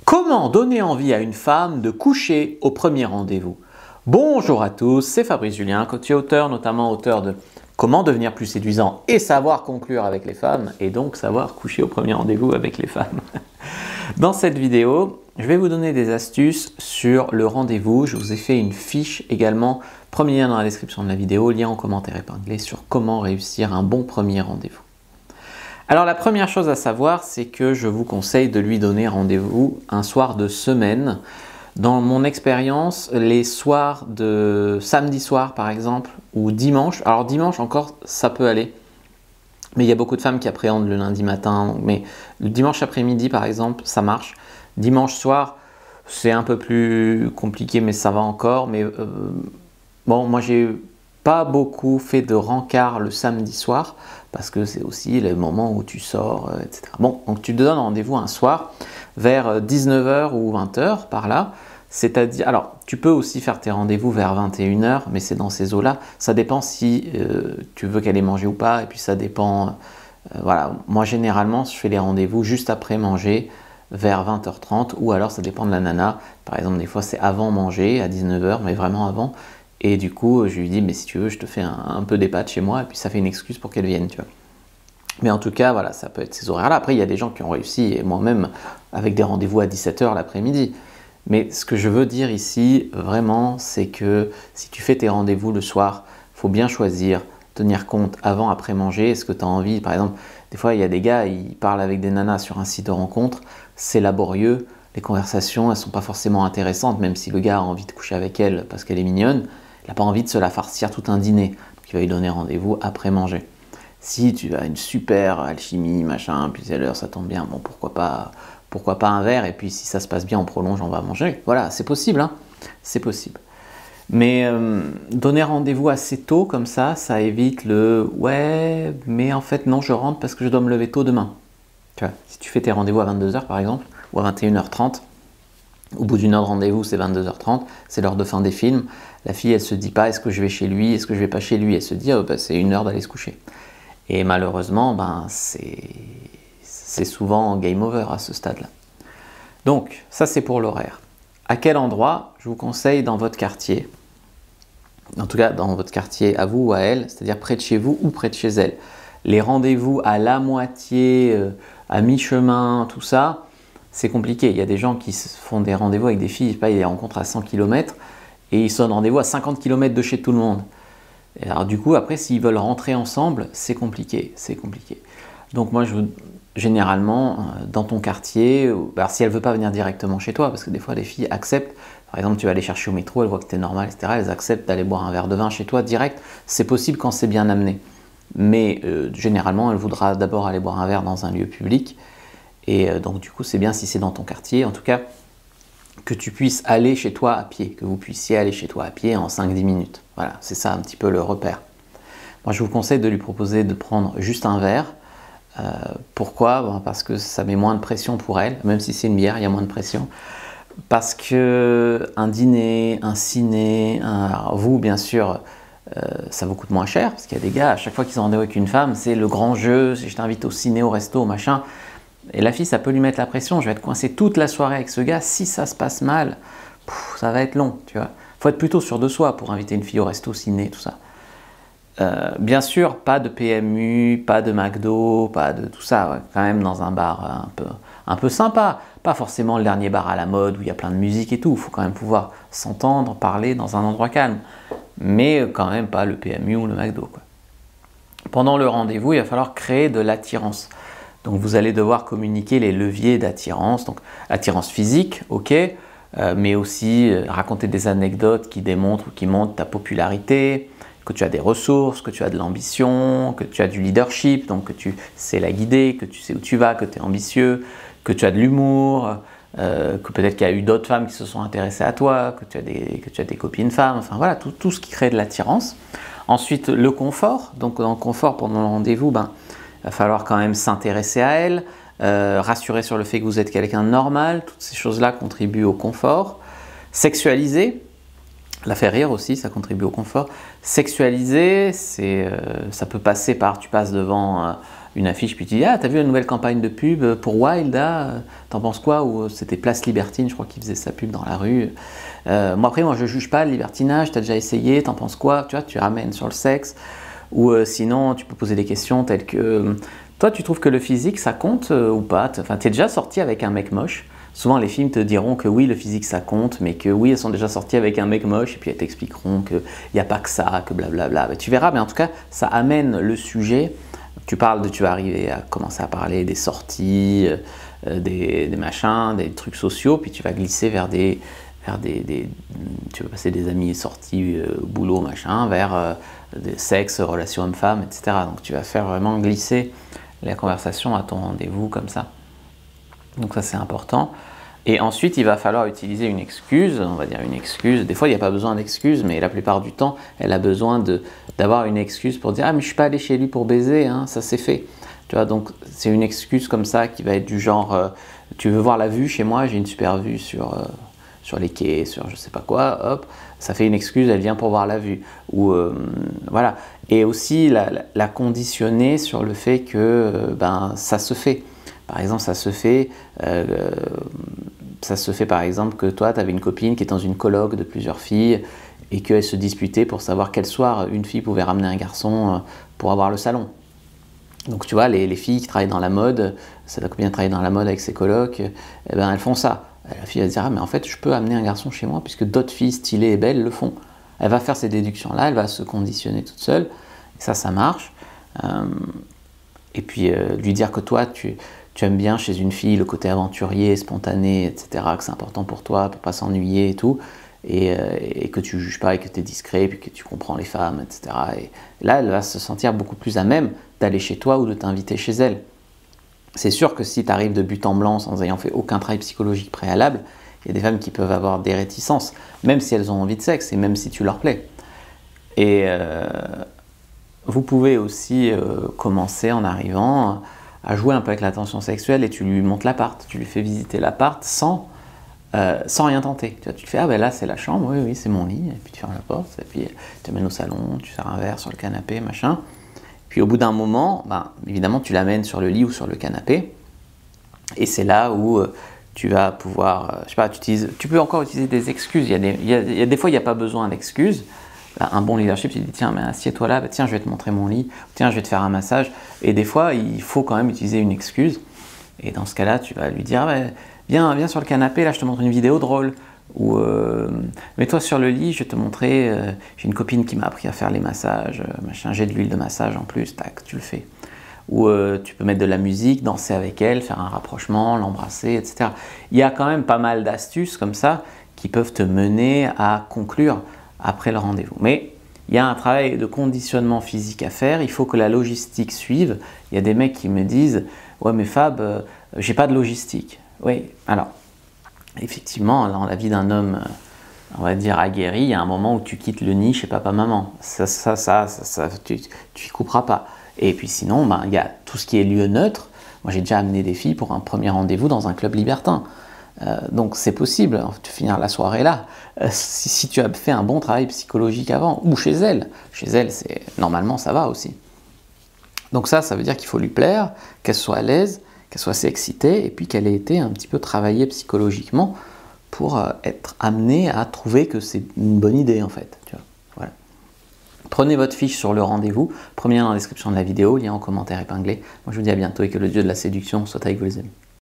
Comment donner envie à une femme de coucher au premier rendez-vous? Bonjour à tous, c'est Fabrice Julien, coach et auteur, notamment auteur de Comment devenir plus séduisant et savoir conclure avec les femmes, et donc savoir coucher au premier rendez-vous avec les femmes. Dans cette vidéo, je vais vous donner des astuces sur le rendez-vous. Je vous ai fait une fiche également, premier lien dans la description de la vidéo, lien en commentaire épinglé sur comment réussir un bon premier rendez-vous. Alors la première chose à savoir, c'est que je vous conseille de lui donner rendez-vous un soir de semaine. Dans mon expérience, les soirs de samedi soir par exemple, ou dimanche, alors dimanche encore ça peut aller, mais il y a beaucoup de femmes qui appréhendent le lundi matin, mais le dimanche après-midi par exemple, ça marche. Dimanche soir, c'est un peu plus compliqué, mais ça va encore. Mais bon, moi j'ai pas beaucoup fait de rencard le samedi soir, parce que c'est aussi le moment où tu sors, etc. Bon, donc tu te donnes rendez-vous un soir vers 19h ou 20h par là. C'est-à-dire, alors tu peux aussi faire tes rendez-vous vers 21h, mais c'est dans ces eaux-là. Ça dépend si tu veux qu'elle ait mangé ou pas, et puis ça dépend. Voilà, moi généralement je fais les rendez-vous juste après manger vers 20h30, ou alors ça dépend de la nana. Par exemple, des fois c'est avant manger à 19h, mais vraiment avant. Et du coup, je lui dis, mais si tu veux, je te fais un peu des pâtes chez moi, et puis ça fait une excuse pour qu'elle vienne, tu vois. Mais en tout cas, voilà, ça peut être ces horaires-là. Après, il y a des gens qui ont réussi, et moi-même, avec des rendez-vous à 17h l'après-midi. Mais ce que je veux dire ici, vraiment, c'est que si tu fais tes rendez-vous le soir, il faut bien choisir, tenir compte avant, après manger. Est-ce que tu as envie, par exemple, des fois, il y a des gars, ils parlent avec des nanas sur un site de rencontre, c'est laborieux, les conversations, elles ne sont pas forcément intéressantes, même si le gars a envie de coucher avec elle parce qu'elle est mignonne. Il n'a pas envie de se la farcir tout un dîner, donc il va lui donner rendez-vous après manger. Si tu as une super alchimie, machin, puis c'est l'heure, ça tombe bien, bon pourquoi pas un verre, et puis si ça se passe bien, on prolonge, on va manger. Voilà, c'est possible, hein, c'est possible. Mais donner rendez-vous assez tôt comme ça évite le « ouais, mais en fait non, je rentre parce que je dois me lever tôt demain ». Tu vois, si tu fais tes rendez-vous à 22h par exemple, ou à 21h30, au bout d'une heure de rendez-vous, c'est 22h30, c'est l'heure de fin des films. La fille, elle se dit pas est-ce que je vais chez lui, est-ce que je vais pas chez lui. Elle se dit oh, bah, c'est une heure d'aller se coucher. Et malheureusement, ben, c'est souvent game over à ce stade-là. Donc, ça c'est pour l'horaire. À quel endroit? Je vous conseille dans votre quartier. En tout cas, dans votre quartier à vous ou à elle, c'est-à-dire près de chez vous ou près de chez elle. Les rendez-vous à la moitié, à mi-chemin, tout ça, c'est compliqué. Il y a des gens qui font des rendez-vous avec des filles, je sais pas, ils les rencontrent à 100 km et ils se donnent rendez-vous à 50 km de chez tout le monde. Et alors du coup, après, s'ils veulent rentrer ensemble, c'est compliqué, c'est compliqué. Donc moi, généralement, dans ton quartier, alors si elle ne veut pas venir directement chez toi, parce que des fois, les filles acceptent, par exemple, tu vas aller chercher au métro, elles voient que tu es normal, etc. Elles acceptent d'aller boire un verre de vin chez toi direct. C'est possible quand c'est bien amené. Mais généralement, elle voudra d'abord aller boire un verre dans un lieu public. Et donc du coup, c'est bien si c'est dans ton quartier, en tout cas, que tu puisses aller chez toi à pied, que vous puissiez aller chez toi à pied en 5-10 minutes. Voilà, c'est ça un petit peu le repère. Moi, je vous conseille de lui proposer de prendre juste un verre. Pourquoi? Bon, parce que ça met moins de pression pour elle, même si c'est une bière, il y a moins de pression. Parce que un dîner, un ciné, alors vous, bien sûr, ça vous coûte moins cher, parce qu'il y a des gars, à chaque fois qu'ils ont rendez-vous avec une femme, c'est le grand jeu, je t'invite au ciné, au resto, au machin. Et la fille, ça peut lui mettre la pression, je vais être coincé toute la soirée avec ce gars, si ça se passe mal, ça va être long, tu vois. Il faut être plutôt sûr de soi pour inviter une fille au resto, au ciné, tout ça. Bien sûr, pas de PMU, pas de McDo, pas de tout ça, ouais. Quand même dans un bar un peu sympa. Pas forcément le dernier bar à la mode où il y a plein de musique et tout, il faut quand même pouvoir s'entendre, parler dans un endroit calme. Mais quand même pas le PMU ou le McDo, quoi. Pendant le rendez-vous, il va falloir créer de l'attirance. Donc vous allez devoir communiquer les leviers d'attirance, donc attirance physique, ok, mais aussi raconter des anecdotes qui démontrent ou qui montrent ta popularité, que tu as des ressources, que tu as de l'ambition, que tu as du leadership, donc que tu sais la guider, que tu sais où tu vas, que tu es ambitieux, que tu as de l'humour, que peut-être qu'il y a eu d'autres femmes qui se sont intéressées à toi, que tu as des copines femmes, enfin voilà, tout ce qui crée de l'attirance. Ensuite, le confort, donc dans le confort pendant le rendez-vous, ben, il va falloir quand même s'intéresser à elle, rassurer sur le fait que vous êtes quelqu'un de normal, toutes ces choses-là contribuent au confort. Sexualiser, la faire rire aussi, ça contribue au confort. Sexualiser, ça peut passer par, tu passes devant une affiche, puis tu dis « Ah, t'as vu la nouvelle campagne de pub pour Wild, t'en penses quoi ?» Ou c'était Place Libertine, je crois qu'il faisait sa pub dans la rue. Moi, je juge pas le libertinage, t'as déjà essayé, t'en penses quoi? Tu vois, tu ramènes sur le sexe. Ou sinon, tu peux poser des questions telles que toi, tu trouves que le physique, ça compte ou pas? Enfin, t'es déjà sorti avec un mec moche? Souvent, les films te diront que oui, le physique, ça compte, mais que oui, elles sont déjà sorties avec un mec moche, et puis elles t'expliqueront qu'il n'y a pas que ça, que blablabla. Ben, tu verras, mais en tout cas, ça amène le sujet. Tu vas arriver à commencer à parler des sorties, des machins, des trucs sociaux, puis tu vas glisser vers tu vas passer des amis sortis, boulot, machin, vers des sexes, relations hommes-femmes, etc. Donc tu vas faire vraiment glisser la conversation à ton rendez-vous comme ça. Donc ça c'est important. Et ensuite il va falloir utiliser une excuse, on va dire une excuse. Des fois il n'y a pas besoin d'excuse, mais la plupart du temps elle a besoin d'avoir une excuse pour dire « Ah mais je suis pas allé chez lui pour baiser, hein, ça c'est fait ». Tu vois, donc c'est une excuse comme ça qui va être du genre tu veux voir la vue chez moi, j'ai une super vue sur les quais, sur je sais pas quoi, hop, ça fait une excuse, elle vient pour voir la vue. Ou voilà. Et aussi la conditionner sur le fait que ça se fait. Par exemple, ça se fait par exemple que toi, tu avais une copine qui est dans une coloc de plusieurs filles et qu'elles se disputaient pour savoir quel soir une fille pouvait ramener un garçon pour avoir le salon. Donc tu vois, les filles qui travaillent dans la mode, ta copine travaille dans la mode avec ses colocs, eh ben, elles font ça. La fille va se dire « Ah mais en fait, je peux amener un garçon chez moi puisque d'autres filles stylées et belles le font. » Elle va faire ces déductions-là, elle va se conditionner toute seule. Et ça marche. Et puis lui dire que toi, tu aimes bien chez une fille le côté aventurier, spontané, etc., que c'est important pour toi, pour ne pas s'ennuyer et tout, et que tu ne juges pas et que tu es discret, puis que tu comprends les femmes, etc. Et là, elle va se sentir beaucoup plus à même d'aller chez toi ou de t'inviter chez elle. C'est sûr que si tu arrives de but en blanc sans ayant fait aucun travail psychologique préalable, il y a des femmes qui peuvent avoir des réticences, même si elles ont envie de sexe et même si tu leur plais. Et vous pouvez aussi commencer en arrivant à jouer un peu avec la tension sexuelle et tu lui montres l'appart, tu lui fais visiter l'appart sans rien tenter. Tu te fais « Ah ben là c'est la chambre, oui c'est mon lit », et puis tu fermes la porte, et puis tu amènes au salon, tu sers un verre sur le canapé, machin. Puis au bout d'un moment, évidemment tu l'amènes sur le lit ou sur le canapé, et c'est là où tu vas pouvoir, je sais pas, tu peux encore utiliser des excuses. Il y a des fois il n'y a pas besoin d'excuses. Un bon leadership, tu dis tiens, mais assieds-toi là, tiens, je vais te montrer mon lit, tiens, je vais te faire un massage. Et des fois, il faut quand même utiliser une excuse. Et dans ce cas-là, tu vas lui dire viens sur le canapé, là, je te montre une vidéo drôle. Ou mets-toi sur le lit, je vais te montrer, j'ai une copine qui m'a appris à faire les massages, machin, j'ai de l'huile de massage en plus, tac, tu le fais. Ou tu peux mettre de la musique, danser avec elle, faire un rapprochement, l'embrasser, etc. Il y a quand même pas mal d'astuces comme ça qui peuvent te mener à conclure après le rendez-vous. Mais il y a un travail de conditionnement physique à faire, il faut que la logistique suive. Il y a des mecs qui me disent « Ouais mais Fab, j'ai pas de logistique ». Oui, alors, effectivement, dans la vie d'un homme, on va dire aguerri, il y a un moment où tu quittes le nid chez papa-maman. Tu y couperas pas. Et puis sinon, il y a tout ce qui est lieu neutre. Moi j'ai déjà amené des filles pour un premier rendez-vous dans un club libertin. Donc c'est possible de finir la soirée là, si tu as fait un bon travail psychologique avant, ou chez elle. Chez elle, normalement ça va aussi. Donc ça veut dire qu'il faut lui plaire, qu'elle soit à l'aise, qu'elle soit assez excitée, et puis qu'elle ait été un petit peu travaillée psychologiquement pour être amenée à trouver que c'est une bonne idée en fait. Tu vois. Voilà. Prenez votre fiche sur le rendez-vous, prenez-la dans la description de la vidéo, lien en commentaire épinglé. Moi je vous dis à bientôt et que le dieu de la séduction soit avec vos amis.